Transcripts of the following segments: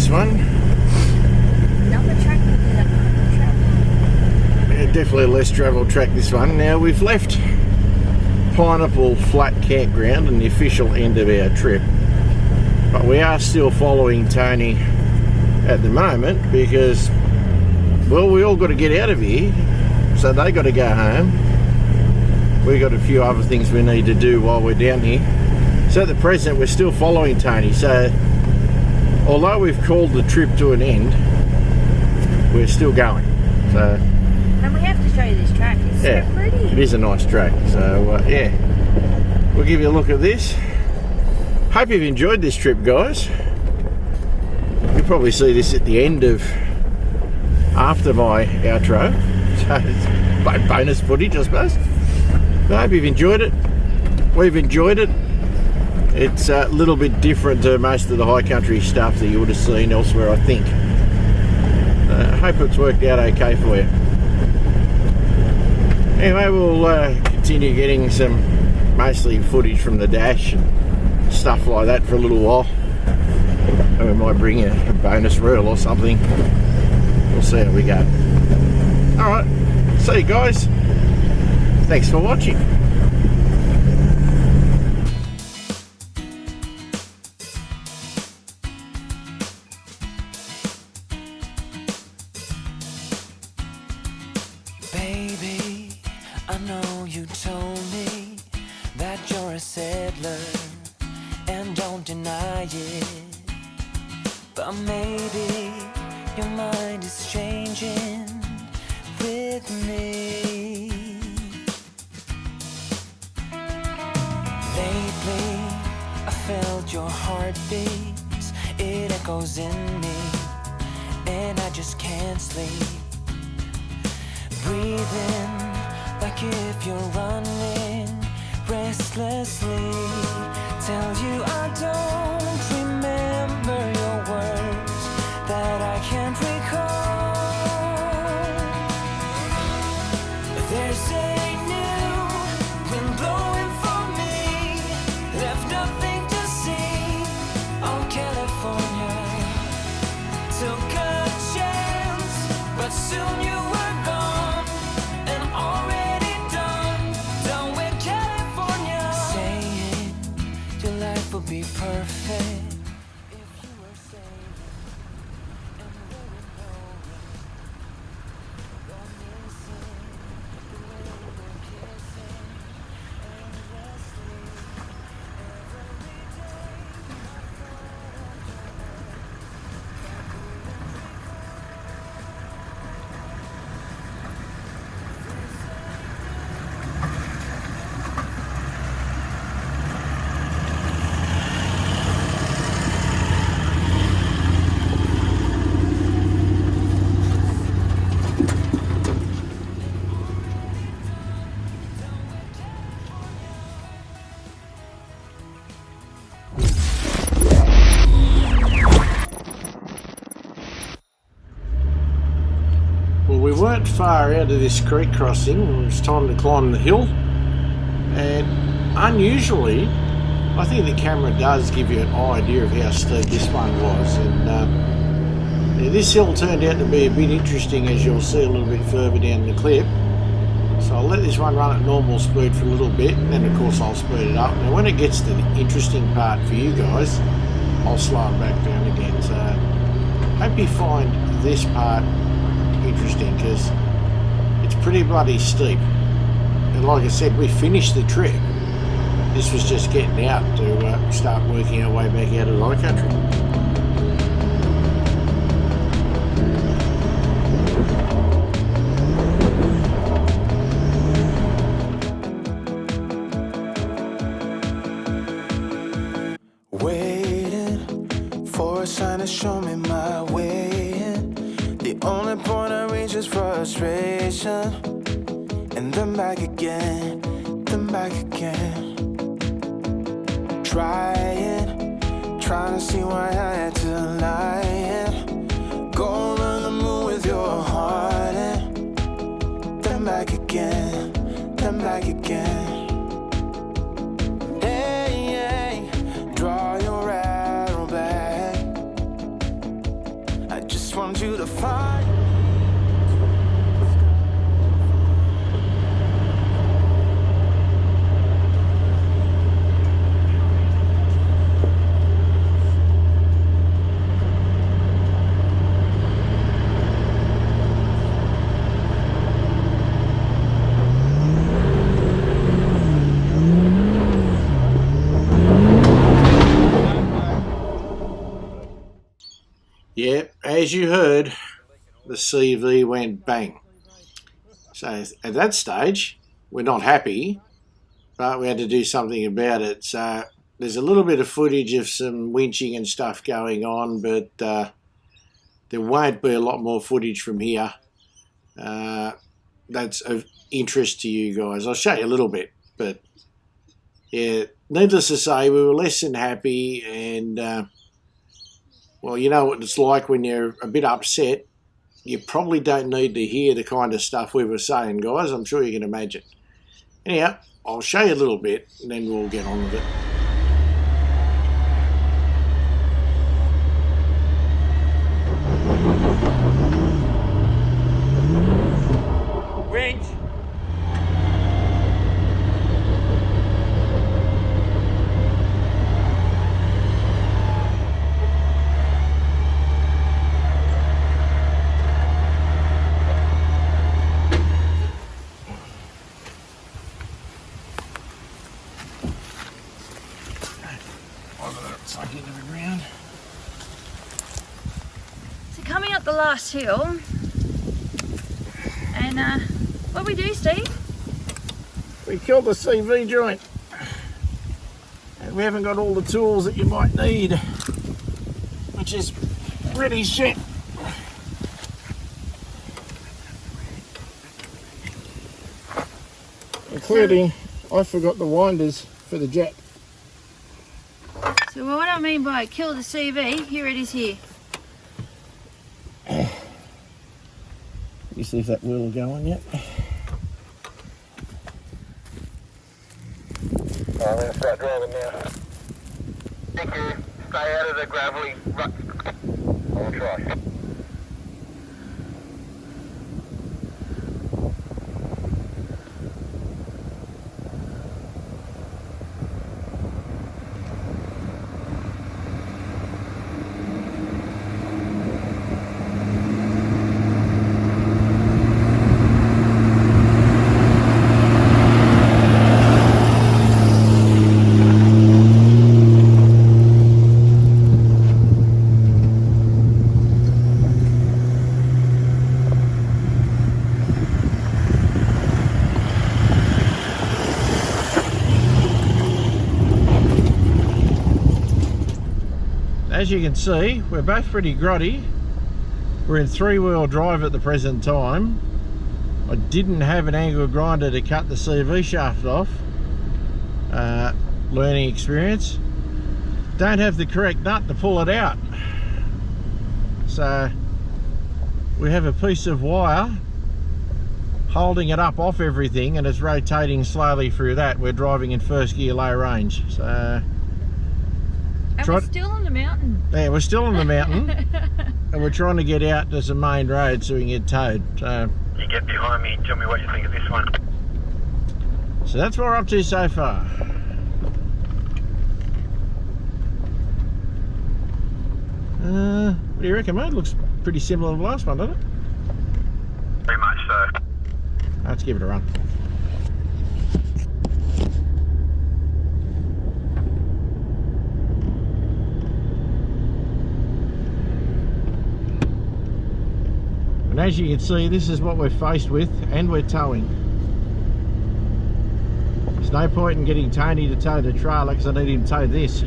this one. Another track with another track. Yeah, definitely a less travelled track, this one. Now, we've left Pineapple Flat Campground and the official end of our trip, but we are still following Tony at the moment because, well, we all got to get out of here, so they got to go home. We got a few other things we need to do while we're down here. So at the present, we're still following Tony. So although we've called the trip to an end, we're still going. So. And we have to show you this track. It's so pretty. It is a nice track. So yeah, we'll give you a look at this. Hope you've enjoyed this trip, guys. You'll probably see this at the end of after my outro. So it's bonus footage, I suppose. But I hope you've enjoyed it. We've enjoyed it. It's a little bit different to most of the high country stuff that you would have seen elsewhere, I think. I hope it's worked out okay for you. Anyway, we'll continue getting some mostly footage from the dash and stuff like that for a little while. And we might bring a bonus reel or something. We'll see how we go. Alright, see you guys. Thanks for watching. Baby, I know you told me that you're a settler and don't deny it, but maybe your mind is changing with me. Lately, I felt your heartbeat, it echoes in me, and I just can't sleep. Breathing like if you're running restlessly. Tell you I don't remember your words, that I can't recall. There's a new wind blowing for me, left nothing to see on California. Took a chance, but soon you were gone, and already done with California. Saying your life will be perfect if you were saving and letting go. You're missing the way we were kissing endlessly. Every day I Well, we weren't far out of this creek crossing. It was time to climb the hill, and unusually, I think the camera does give you an idea of how steep this one was, and yeah, this hill turned out to be a bit interesting, as you'll see a little bit further down the clip. So I'll let this one run at normal speed for a little bit, and then of course I'll speed it up. Now when it gets to the interesting part for you guys, I'll slow it back down again. So hope you find this part interesting, because it's pretty bloody steep, and like I said, we finished the trip. This was just getting out to start working our way back out of the high country. waiting for a sign to show me my way in. The only point I reach is frustration, and then back again, then back again. Trying to see why I had to lie in. Go on the moon with your heart in. Then back again, then back again. Hey, hey, draw your arrow back. Yeah, as you heard, the CV went bang. So at that stage, we're not happy, but we had to do something about it. So there's a little bit of footage of some winching and stuff going on, but there won't be a lot more footage from here. That's of interest to you guys. I'll show you a little bit, but yeah, needless to say, we were less than happy, and well, you know what it's like when you're a bit upset. You probably don't need to hear the kind of stuff we were saying, guys. I'm sure you can imagine. Anyhow, I'll show you a little bit, and then we'll get on with it. Winch. So coming up the last hill, and what do we do, Steve? We killed the CV joint, and we haven't got all the tools that you might need, which is pretty shit. Including, I forgot the winders for the jack. So what I mean by kill the CV, here it is here. You see if that wheel will go on yet. I'm going to start driving now. Thank you. Stay out of the gravelly rut. I'll try. As you can see, we're both pretty grotty. We're in 3-wheel drive at the present time. I didn't have an angle grinder to cut the CV shaft off. Learning experience. Don't have the correct nut to pull it out. So we have a piece of wire holding it up off everything, and it's rotating slowly through that. We're driving in first gear low range. So And we're still on the mountain. yeah, we're still on the mountain, and we're trying to get out to some main road so we can get towed. So You get behind me and tell me what you think of this one. So that's what we're up to so far. What do you reckon, mate? Looks pretty similar to the last one, doesn't it? Very much so. Let's give it a run. And as you can see, this is what we're faced with, and we're towing. There's no point in getting Tony to tow the trailer because I need him to tow this.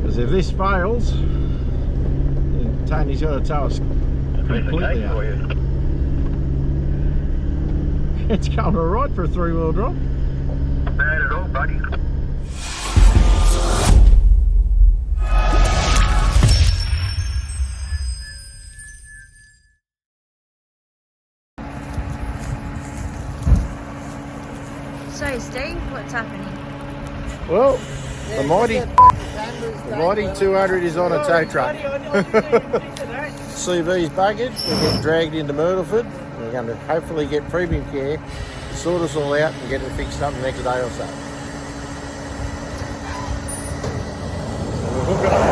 Because if this fails, then Tony's got to tow us completely out. It's going alright for a 3-wheel drive. Not bad at all, buddy. So Steve, what's happening? Well, the mighty 200 is on a tow truck. CV's buggered, we're getting dragged into Myrtleford. We're going to hopefully get premium care, sort us all out and get it fixed up the next day or so. So we'll hook it up.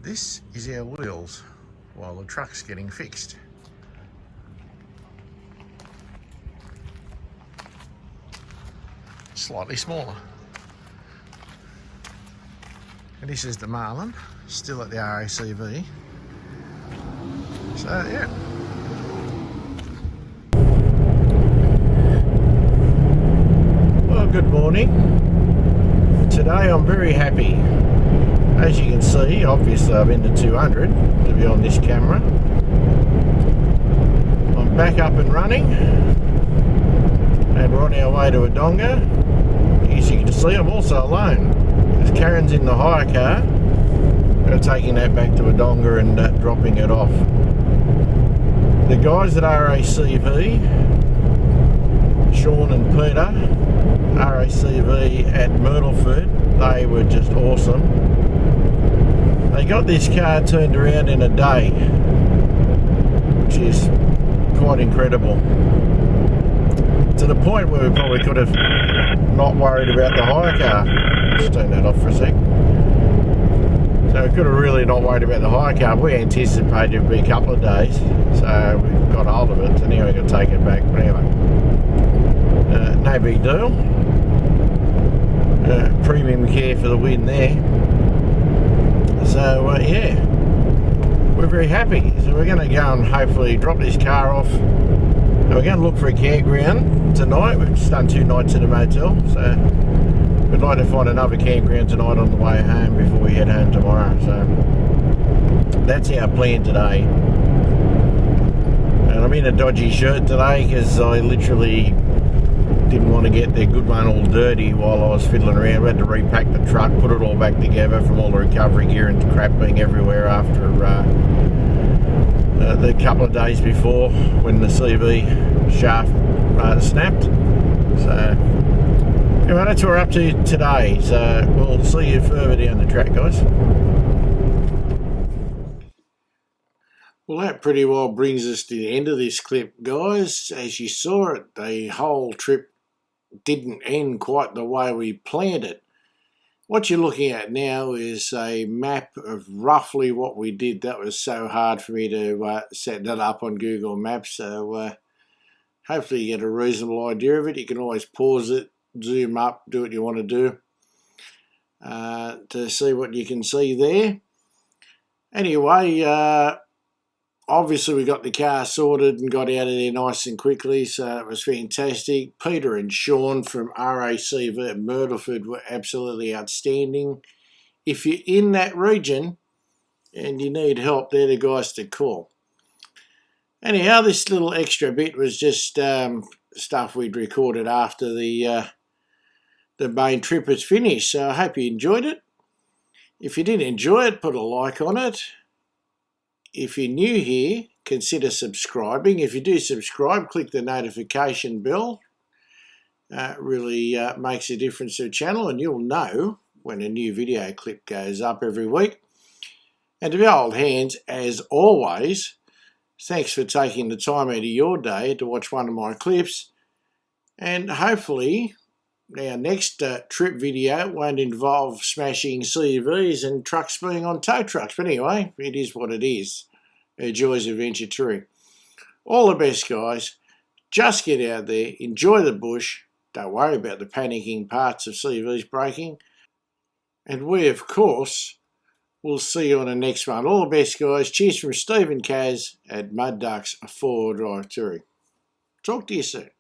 this is our wheels while the truck's getting fixed. Slightly smaller. And this is the Marlin, still at the RACV. So yeah. Well, good morning. Today I'm very happy. As you can see, obviously I've been to 200 to be on this camera. I'm back up and running, and we're on our way to Wodonga. As you can see, I'm also alone, because Karen's in the hire car. We're taking that back to Wodonga and dropping it off. The guys at RACV, Sean and Peter, RACV at Myrtleford, they were just awesome. They got this car turned around in a day, which is quite incredible. To the point where we probably could have not worried about the hire car. Let's turn that off for a sec. So we could have really not worried about the hire car. We anticipated it would be a couple of days, so we got hold of it, so now we've got to take it back. But anyway, no big deal. Premium care for the win there. So yeah, we're very happy. So we're going to go and hopefully drop this car off. And we're going to look for a campground tonight. We've just done 2 nights at a motel, so we'd like to find another campground tonight on the way home before we head home tomorrow. So that's our plan today. And I'm in a dodgy shirt today because I literally didn't want to get the good one all dirty while I was fiddling around. We had to repack the truck, put it all back together from all the recovery gear and crap being everywhere after the couple of days before when the CV shaft snapped. So anyway, that's what we're up to today. So we'll see you further down the track, guys. Well, that pretty well brings us to the end of this clip, guys. As you saw it, the whole trip didn't end quite the way we planned it. What you're looking at now is a map of roughly what we did. That was so hard for me to set that up on Google Maps, so hopefully you get a reasonable idea of it. You can always pause it, zoom up, do what you want to do to see what you can see there. Anyway, obviously we got the car sorted and got out of there nice and quickly, so it was fantastic. Peter and Sean from RACV at Myrtleford were absolutely outstanding. If you're in that region and you need help, they're the guys to call. Anyhow, this little extra bit was just stuff we'd recorded after the main trip was finished, so I hope you enjoyed it. If you did enjoy it, put a like on it. If you're new here, consider subscribing. If you do subscribe, click the notification bell. It really makes a difference to the channel, and you'll know when a new video clip goes up every week. And to the old hands, as always, thanks for taking the time out of your day to watch one of my clips. And hopefully our next trip video won't involve smashing CVs and trucks being on tow trucks. But anyway, it is what it is. Joys of adventure touring. All the best, guys. Just get out there, enjoy the bush. Don't worry about the panicking parts of CVs breaking. And we, of course, will see you on the next one. All the best, guys. Cheers from Steve Kaz at Mud Ducks 4-Wheel Drive Touring. Talk to you soon.